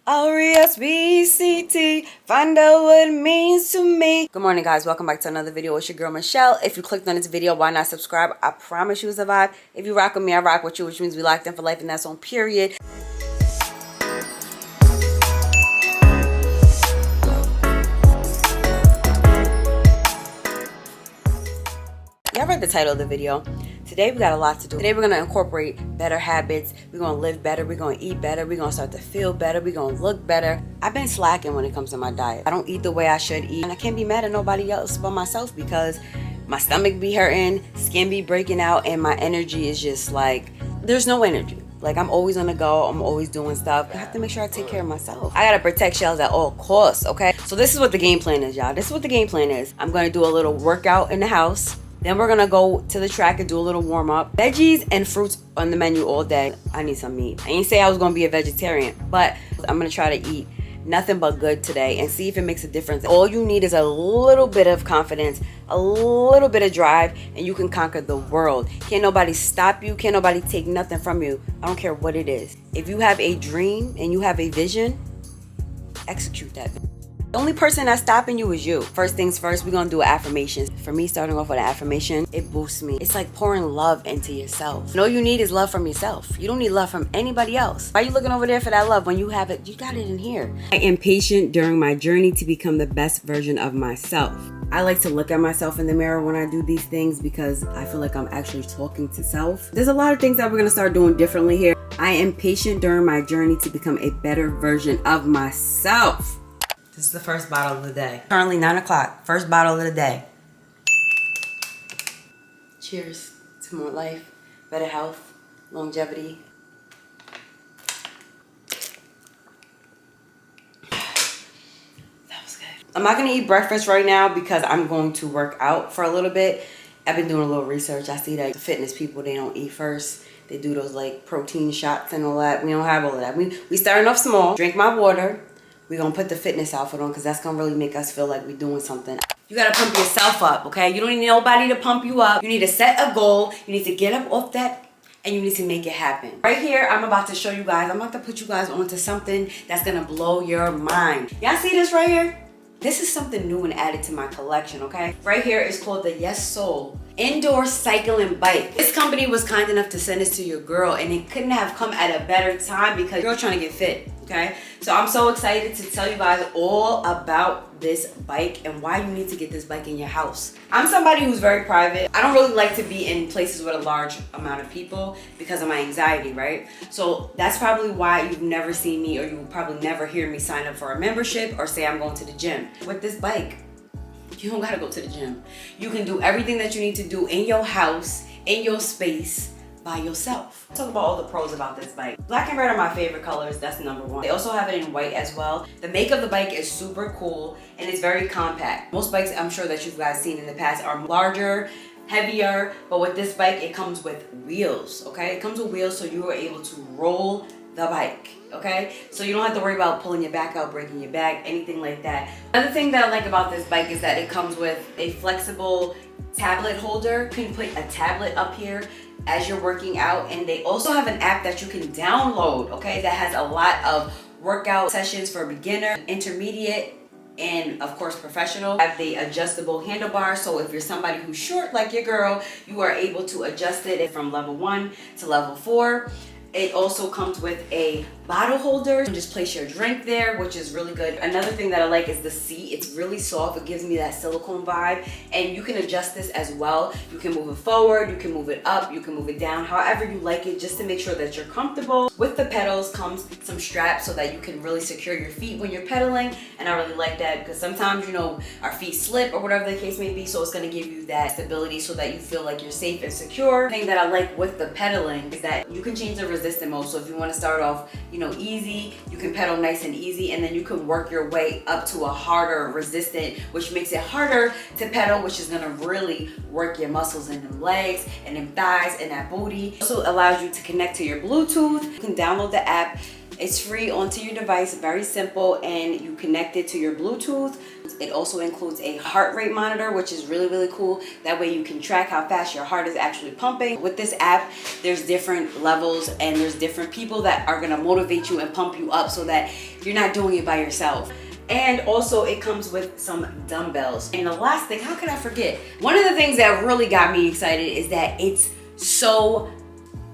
R-E-S-B-C-T, find out what it means to me. Good morning, guys. Welcome back to another video. It's your girl, Michelle. If you clicked on this video, why not subscribe? I promise you it's a vibe. If you rock with me, I rock with you, which means we locked in for life, and that's on period. Y'all read the title of the video. Today we got a lot to do. Today we're gonna incorporate better habits. We're gonna live better. We're gonna eat better. We're gonna start to feel better. We're gonna look better. I've been slacking when it comes to my diet. I don't eat the way I should eat, and I can't be mad at nobody else but myself because my stomach be hurting, skin be breaking out, and my energy is just like, there's no energy. Like, I'm always on the go. I'm always doing stuff. I have to make sure I take care of myself. I gotta protect shells at all costs, okay? So this is what the game plan is, y'all. This is what the game plan is. I'm gonna do a little workout in the house. Then we're gonna go to the track and do a little warm up. Veggies and fruits on the menu all day. I need some meat. I ain't say I was gonna be a vegetarian, but I'm gonna try to eat nothing but good today and see if it makes a difference. All you need is a little bit of confidence, a little bit of drive, and you can conquer the world. Can't nobody stop you. Can't nobody take nothing from you. I don't care what it is. If you have a dream and you have a vision, execute that. The only person that's stopping you is you. First things first, we're gonna do affirmations. For me, starting off with an affirmation, it boosts me. It's like pouring love into yourself. And all you need is love from yourself. You don't need love from anybody else. Why are you looking over there for that love when you have it? You got it in here. I am patient during my journey to become the best version of myself. I like to look at myself in the mirror when I do these things because I feel like I'm actually talking to self. There's a lot of things that we're gonna start doing differently here. I am patient during my journey to become a better version of myself. This is the first bottle of the day. Currently 9 o'clock. First bottle of the day. Cheers to more life, better health, longevity. That was good. I'm not going to eat breakfast right now because I'm going to work out for a little bit. I've been doing a little research. I see that the fitness people, they don't eat first. They do those like protein shots and all that. We don't have all of that. We starting off small. Drink my water. We're going to put the fitness outfit on because that's going to really make us feel like we're doing something. You got to pump yourself up, okay? You don't need nobody to pump you up. You need to set a goal. You need to get up off that and you need to make it happen. Right here, I'm about to show you guys. I'm about to put you guys onto something that's going to blow your mind. Y'all see this right here? This is something new and added to my collection, okay? Right here is called the Yesoul Indoor Cycling Bike. This company was kind enough to send this to your girl and it couldn't have come at a better time because you're trying to get fit, okay? So I'm so excited to tell you guys all about this bike and why you need to get this bike in your house. I'm somebody who's very private. I don't really like to be in places with a large amount of people because of my anxiety, right? So that's probably why you've never seen me or you will probably never hear me sign up for a membership or say I'm going to the gym. With this bike, you don't gotta go to the gym. You can do everything that you need to do in your house, in your space, by yourself. Let's talk about all the pros about this bike. Black and red are my favorite colors, that's number one. They also have it in white as well. The make of the bike is super cool and it's very compact. Most bikes I'm sure that you guys seen in the past are larger, heavier, but with this bike it comes with wheels, okay? It comes with wheels so you are able to roll the bike, okay? So you don't have to worry about pulling your back out, breaking your back, anything like that. Another thing that I like about this bike is that it comes with a flexible tablet holder. You can put a tablet up here as you're working out, and they also have an app that you can download, okay, that has a lot of workout sessions for beginner, intermediate, and of course professional. Have the adjustable handlebar, so if you're somebody who's short like your girl, you are able to adjust it from level 1 to level 4. It also comes with a bottle holder. You can just place your drink there, which is really good. Another thing that I like is the seat. It's really soft. It gives me that silicone vibe. And you can adjust this as well. You can move it forward, you can move it up, you can move it down, however you like it, just to make sure that you're comfortable. With the pedals comes some straps so that you can really secure your feet when you're pedaling. And I really like that because sometimes, you know, our feet slip or whatever the case may be. So it's gonna give you that stability so that you feel like you're safe and secure. The thing that I like with the pedaling is that you can change the resistance mode. So if you want to start off, you know, easy, you can pedal nice and easy, and then you can work your way up to a harder resistant, which makes it harder to pedal, which is gonna really work your muscles in them legs and them thighs and that booty. Also allows you to connect to your Bluetooth. You can download the app It's free onto your device, very simple, and you connect it to your Bluetooth. It also includes a heart rate monitor, which is really, really cool. That way you can track how fast your heart is actually pumping. With this app, there's different levels and there's different people that are gonna motivate you and pump you up so that you're not doing it by yourself. And also it comes with some dumbbells. And the last thing, how could I forget? One of the things that really got me excited is that it's so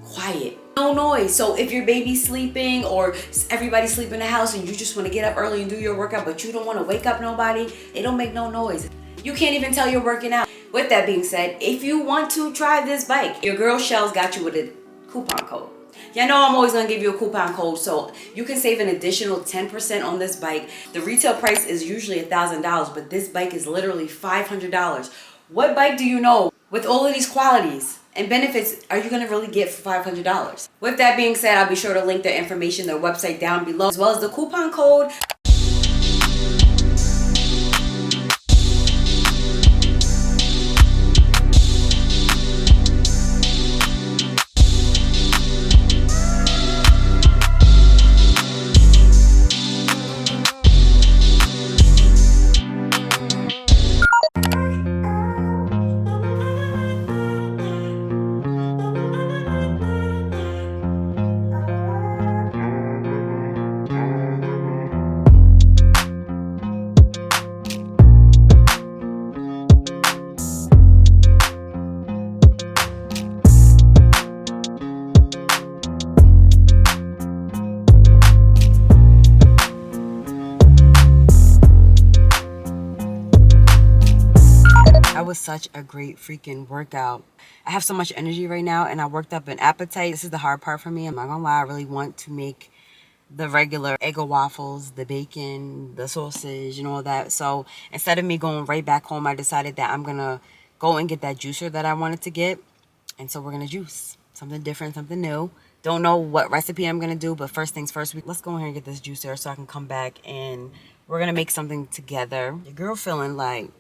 quiet. No noise. So if your baby's sleeping or everybody's sleeping in the house and you just want to get up early and do your workout, but you don't want to wake up nobody, it don't make no noise. You can't even tell you're working out. With that being said, if you want to try this bike, your girl Shell's got you with a coupon code. Y'all know I'm always gonna give you a coupon code, so you can save an additional 10% on this bike. The retail price is usually $1,000, but this bike is literally $500. What bike do you know with all of these qualities and benefits are you gonna really get for $500? With that being said, I'll be sure to link their information, their website down below, as well as the coupon code. That was such a great freaking workout. I have so much energy right now and I worked up an appetite. This is the hard part for me. I'm not gonna lie, I really want to make the regular Eggo waffles, the bacon, the sausage and all that. So instead of me going right back home, I decided that I'm gonna go and get that juicer that I wanted to get. And so we're gonna juice something different, something new. Don't know what recipe I'm gonna do, but first things first, let's go ahead and get this juicer so I can come back and we're gonna make something together. Your girl feeling like...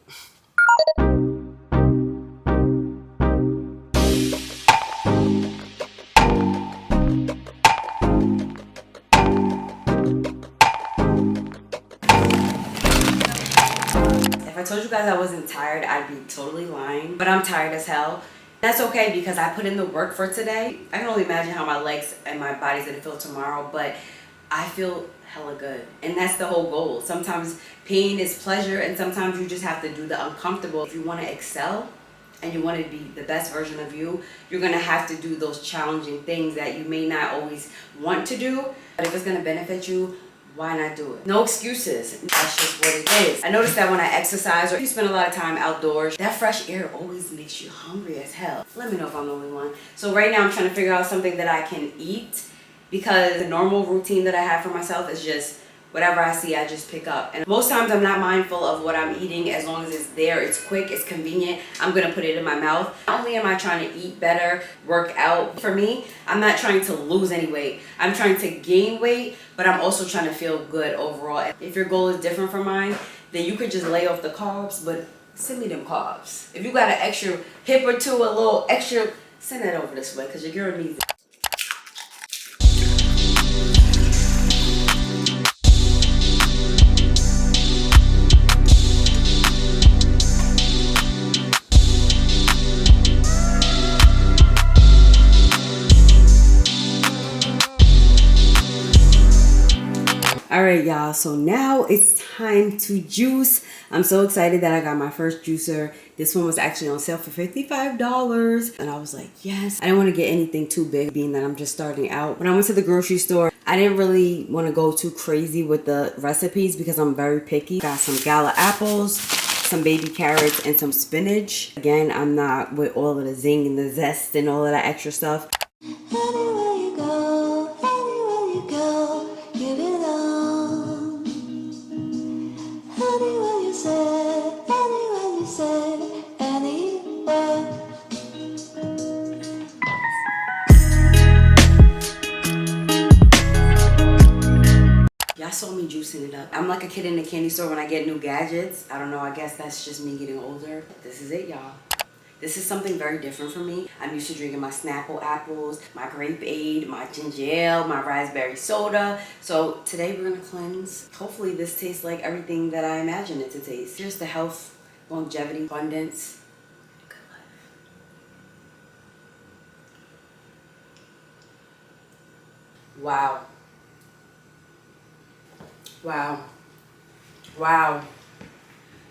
If I told you guys I wasn't tired, I'd be totally lying, but I'm tired as hell. That's okay because I put in the work for today. I can only imagine how my legs and my body's gonna feel tomorrow, but I feel hella good. And that's the whole goal. Sometimes pain is pleasure and sometimes you just have to do the uncomfortable. If you wanna excel and you wanna be the best version of you, you're gonna have to do those challenging things that you may not always want to do. But if it's gonna benefit you, why not do it? No excuses. That's just what it is. I noticed that when I exercise or you spend a lot of time outdoors, that fresh air always makes you hungry as hell. Let me know if I'm the only one. So right now I'm trying to figure out something that I can eat because the normal routine that I have for myself is just whatever I see, I just pick up. And most times I'm not mindful of what I'm eating. As long as it's there, it's quick, it's convenient, I'm gonna put it in my mouth. Not only am I trying to eat better, work out, for me, I'm not trying to lose any weight. I'm trying to gain weight, but I'm also trying to feel good overall. If your goal is different from mine, then you could just lay off the carbs, but send me them carbs. If you got an extra hip or two, a little extra, send that over this way, because your girl needs it. All right, y'all, so now it's time to juice. I'm so excited that I got my first juicer. This one was actually on sale for $55. And I was like, yes. I didn't want to get anything too big, being that I'm just starting out. When I went to the grocery store, I didn't really want to go too crazy with the recipes because I'm very picky. Got some gala apples, some baby carrots, and some spinach. Again, I'm not with all of the zing and the zest and all of that extra stuff. Anywhere you go, give it on. Anywhere you say, anywhere. Y'all saw me juicing it up. I'm like a kid in the candy store when I get new gadgets. I don't know, I guess that's just me getting older. This is it, y'all. This is something very different for me. I'm used to drinking my Snapple apples, my grape aid, my ginger ale, my raspberry soda. So today we're gonna cleanse. Hopefully this tastes like everything that I imagined it to taste. Here's the health, longevity, abundance, good life. Wow. Wow. Wow.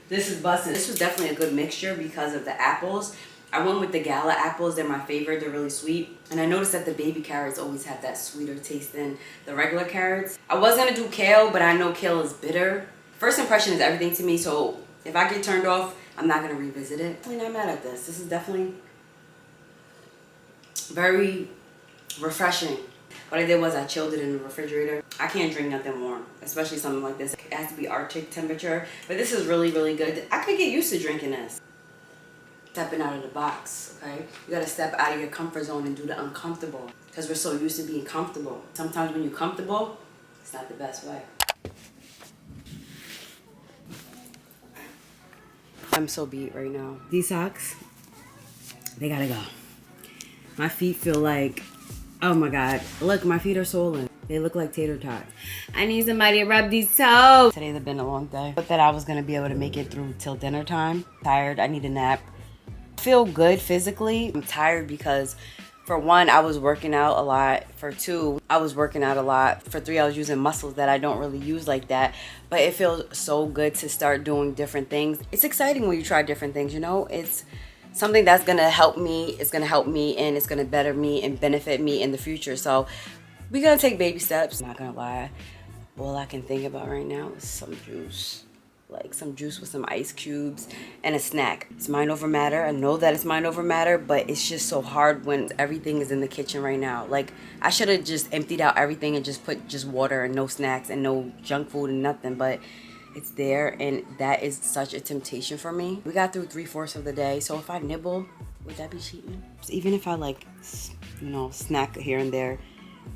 This is busting. This was definitely a good mixture because of the apples. I went with the Gala apples. They're my favorite. They're really sweet. And I noticed that the baby carrots always have that sweeter taste than the regular carrots. I was going to do kale, but I know kale is bitter. First impression is everything to me. So if I get turned off, I'm not going to revisit it. I'm not mad at this. This is definitely very refreshing. What I did was I chilled it in the refrigerator. I can't drink nothing warm, especially something like this. It has to be Arctic temperature, but this is really, really good. I could get used to drinking this. Stepping out of the box, okay? You gotta step out of your comfort zone and do the uncomfortable because we're so used to being comfortable. Sometimes when you're comfortable, it's not the best way. I'm so beat right now. These socks, they gotta go. My feet feel like, oh my God, look, my feet are swollen. They look like tater tots. I need somebody to rub these toes. Today's been a long day. I thought that I was gonna be able to make it through till dinner time. Tired, I need a nap. I feel good physically. I'm tired because for one, I was working out a lot. For two, I was working out a lot. For three, I was using muscles that I don't really use like that. But it feels so good to start doing different things. It's exciting when you try different things, you know? It's something that's gonna help me. It's gonna help me and it's gonna better me and benefit me in the future. So we're gonna take baby steps. I'm not gonna lie. All I can think about right now is some juice. Like some juice with some ice cubes and a snack. It's mind over matter. I know that it's mind over matter, but it's just so hard when everything is in the kitchen right now. Like I should have just emptied out everything and just put just water and no snacks and no junk food and nothing, but it's there and that is such a temptation for me. We got through 3/4 of the day, so if I nibble, would that be cheating? Even if I like, you know, snack here and there,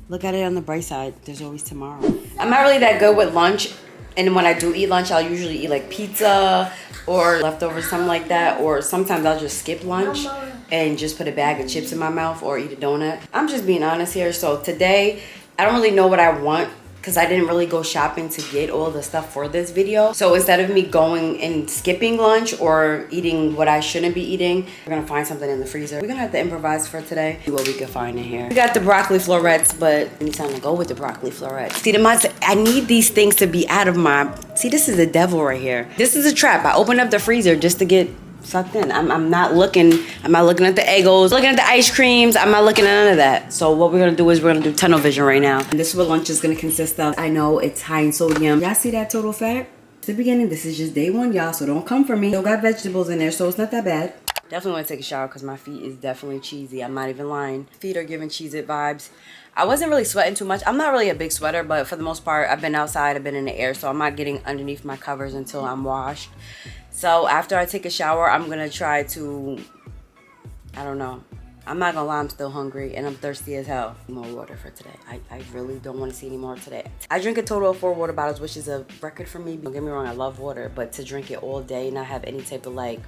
look at it on the bright side, there's always tomorrow. I'm not really that good with lunch. And when I do eat lunch, I'll usually eat like pizza or leftovers, something like that. Or sometimes I'll just skip lunch and just put a bag of chips in my mouth or eat a donut. I'm just being honest here. So today, I don't really know what I want because I didn't really go shopping to get all the stuff for this video. So instead of me going and skipping lunch or eating what I shouldn't be eating, we're gonna find something in the freezer. We're gonna have to improvise for today. See what we can find in here. We got the broccoli florets, but I need time to go with the broccoli florets. See, I need these things to be out of my, see, this is the devil right here. This is a trap. I opened up the freezer just to get sucked in. I'm not looking at the Eggos, looking at the ice creams. I'm not looking at none of that. So what we're gonna do is we're gonna do tunnel vision right now. And this is what lunch is gonna consist of. I know it's high in sodium. Y'all see that total fat? At the beginning, this is just day one, y'all, so don't come for me. Still got vegetables in there, so it's not that bad. Definitely wanna take a shower because my feet is definitely cheesy. I'm not even lying. Feet are giving Cheez-It vibes. I wasn't really sweating too much. I'm not really a big sweater, but for the most part, I've been outside, I've been in the air, so I'm not getting underneath my covers until I'm washed. So after I take a shower, I'm gonna try to, I don't know. I'm not gonna lie, I'm still hungry and I'm thirsty as hell. More water for today. I really don't wanna see any more today. I drink a total of 4 water bottles, which is a record for me. Don't get me wrong, I love water, but to drink it all day and not have any type of like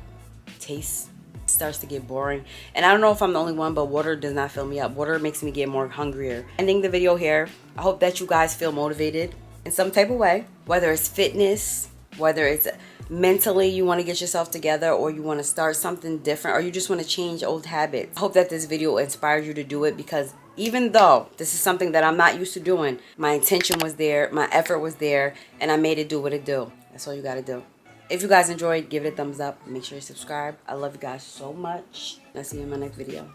taste, it starts to get boring. And I don't know if I'm the only one, but water does not fill me up. Water makes me get more hungrier. Ending the video here. I hope that you guys feel motivated in some type of way, whether it's fitness, whether it's mentally you want to get yourself together or you want to start something different or you just want to change old habits. I hope that this video inspires you to do it because even though this is something that I'm not used to doing, my intention was there, my effort was there, and I made it do what it do. That's all you got to do. If you guys enjoyed, give it a thumbs up. Make sure you subscribe. I love you guys so much. I'll see you in my next video.